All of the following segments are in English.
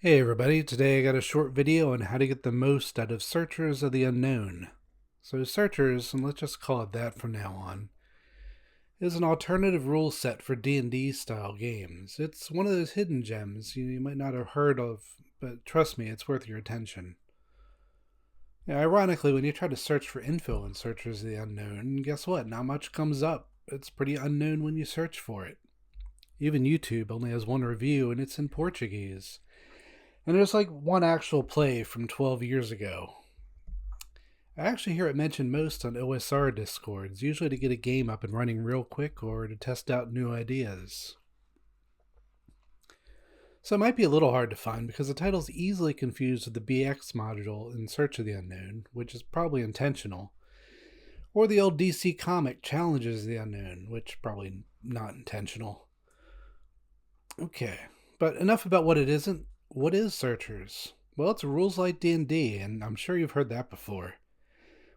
Hey everybody, today I got a short video on how to get the most out of Searchers of the Unknown. So Searchers, and let's just call it that from now on, is an alternative rule set for D&D-style games. It's one of those hidden gems you might not have heard of, but trust me, it's worth your attention. Ironically, when you try to search for info in Searchers of the Unknown, guess what? Not much comes up. It's pretty unknown when you search for it. Even YouTube only has one review, and it's in Portuguese. And there's like one actual play from 12 years ago. I actually hear it mentioned most on OSR discords, usually to get a game up and running real quick or to test out new ideas. So it might be a little hard to find because the title's easily confused with the BX module in Search of the Unknown, which is probably intentional, or the old DC comic Challenges the Unknown, which probably not intentional. Okay, but enough about what it isn't. What is Searchers? Well, it's rules like D&D, and I'm sure you've heard that before.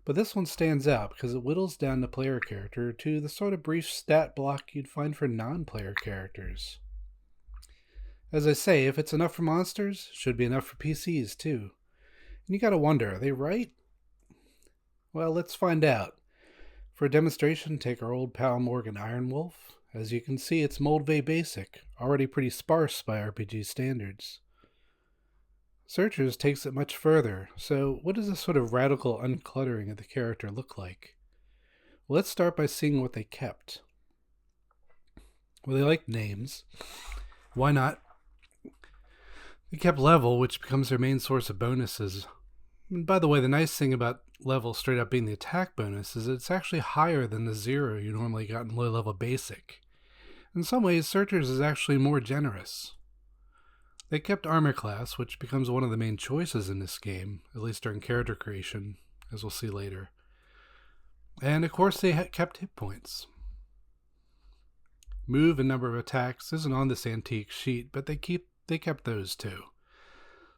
But this one stands out because it whittles down the player character to the sort of brief stat block you'd find for non-player characters. As I say, if it's enough for monsters, should be enough for PCs too. And you gotta wonder, are they right? Well, let's find out. For a demonstration, take our old pal Morgan Ironwolf. As you can see, it's Moldvay Basic, already pretty sparse by RPG standards. Searchers takes it much further, so what does this sort of radical uncluttering of the character look like? Well, let's start by seeing what they kept. Well, they liked names. Why not? They kept level, which becomes their main source of bonuses. And by the way, the nice thing about level straight up being the attack bonus is it's actually higher than the 0 you normally got in low level basic. In some ways, Searchers is actually more generous. They kept armor class, which becomes one of the main choices in this game, at least during character creation, as we'll see later. And of course they kept hit points. Move and number of attacks isn't on this antique sheet, but they kept those too.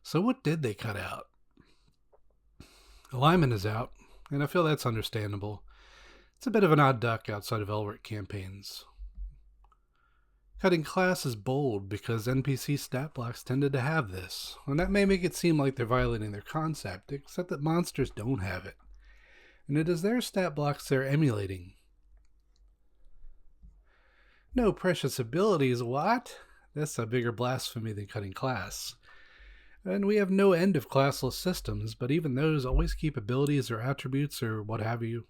So what did they cut out? Alignment is out, and I feel that's understandable. It's a bit of an odd duck outside of Elric campaigns. Cutting class is bold because NPC stat blocks tended to have this, and that may make it seem like they're violating their concept, except that monsters don't have it. And it is their stat blocks they're emulating. No precious abilities, what? That's a bigger blasphemy than cutting class. And we have no end of classless systems, but even those always keep abilities or attributes or what have you.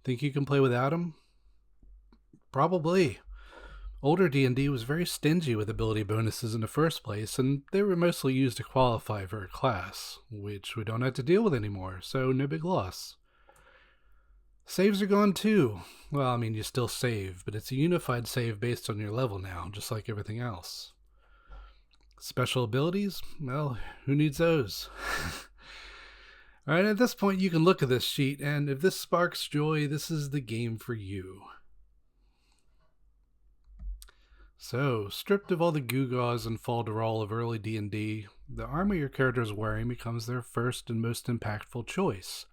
Think you can play without them? Probably. Older D&D was very stingy with ability bonuses in the first place, and they were mostly used to qualify for a class, which we don't have to deal with anymore, so no big loss. Saves are gone too. Well, I mean, you still save, but it's a unified save based on your level now, just like everything else. Special abilities? Well, who needs those? Alright, at this point you can look at this sheet, and if this sparks joy, this is the game for you. So, stripped of all the gewgaws and falderall of early D&D, the armor your character is wearing becomes their first and most impactful choice.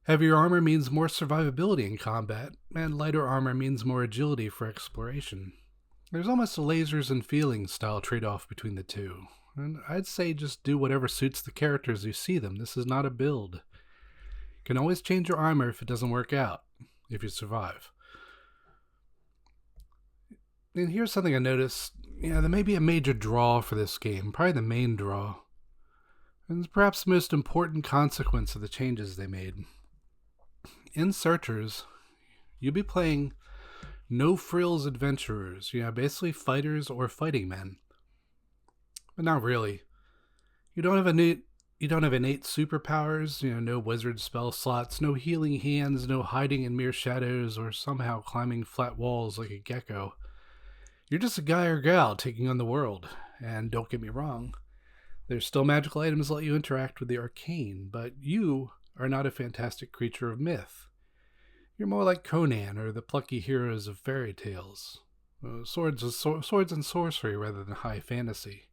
Heavier armor means more survivability in combat, and lighter armor means more agility for exploration. There's almost a lasers and feelings style trade-off between the two, and I'd say just do whatever suits the characters you see them. This is not a build. You can always change your armor if it doesn't work out, if you survive. And here's something I noticed. There may be a major draw for this game, probably the main draw. And perhaps the most important consequence of the changes they made. In Searchers, you'll be playing no-frills adventurers, basically fighters or fighting men. But not really. You don't have innate superpowers, no wizard spell slots, no healing hands, no hiding in mere shadows, or somehow climbing flat walls like a gecko. You're just a guy or gal taking on the world, and don't get me wrong, there's still magical items that let you interact with the arcane, but you are not a fantastic creature of myth. You're more like Conan or the plucky heroes of fairy tales. Swords and sorcery rather than high fantasy.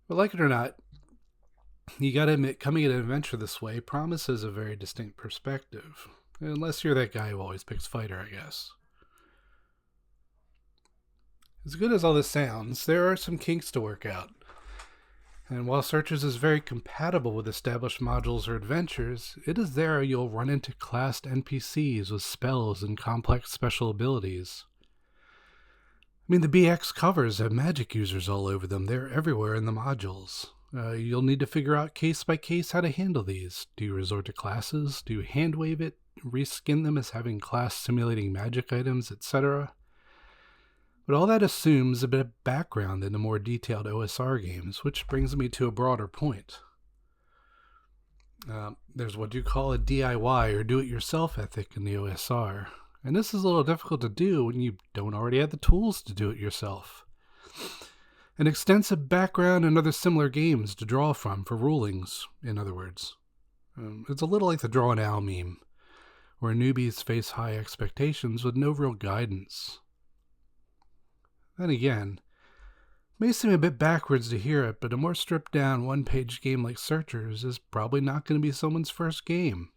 But like it or not, you gotta admit, coming at an adventure this way promises a very distinct perspective. Unless you're that guy who always picks fighter, I guess. As good as all this sounds, there are some kinks to work out. And while Searchers is very compatible with established modules or adventures, it is there you'll run into classed NPCs with spells and complex special abilities. I mean, the BX covers have magic users all over them. They're everywhere in the modules. You'll need to figure out case by case how to handle these. Do you resort to classes? Do you hand wave it? Reskin them as having class simulating magic items, etc.? But all that assumes a bit of background in the more detailed OSR games, which brings me to a broader point. There's what you call a DIY or do-it-yourself ethic in the OSR, and this is a little difficult to do when you don't already have the tools to do it yourself. An extensive background and other similar games to draw from for rulings, in other words. It's a little like the Draw an Owl meme, where newbies face high expectations with no real guidance. Then again, it may seem a bit backwards to hear it, but a more stripped down one-page game like Searchers is probably not going to be someone's first game.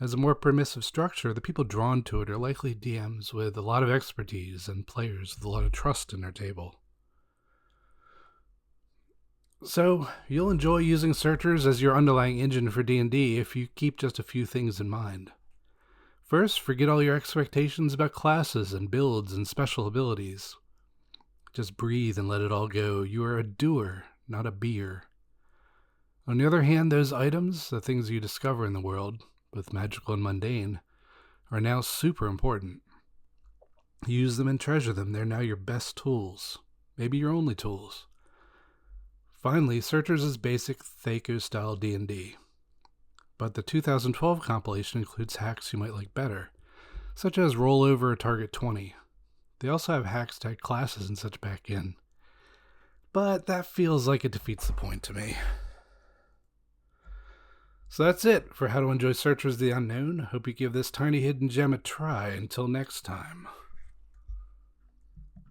As a more permissive structure, the people drawn to it are likely DMs with a lot of expertise and players with a lot of trust in their table. So, you'll enjoy using Searchers as your underlying engine for D&D if you keep just a few things in mind. First, forget all your expectations about classes and builds and special abilities. Just breathe and let it all go. You are a doer, not a beer. On the other hand, those items, the things you discover in the world, both magical and mundane, are now super important. Use them and treasure them. They're now your best tools. Maybe your only tools. Finally, Searchers is basic Thaco-style D&D. But the 2012 compilation includes hacks you might like better, such as rollover or target 20. They also have hacks to add classes and such back in. But that feels like it defeats the point to me. So that's it for how to enjoy Searchers of the Unknown. Hope you give this tiny hidden gem a try. Until next time.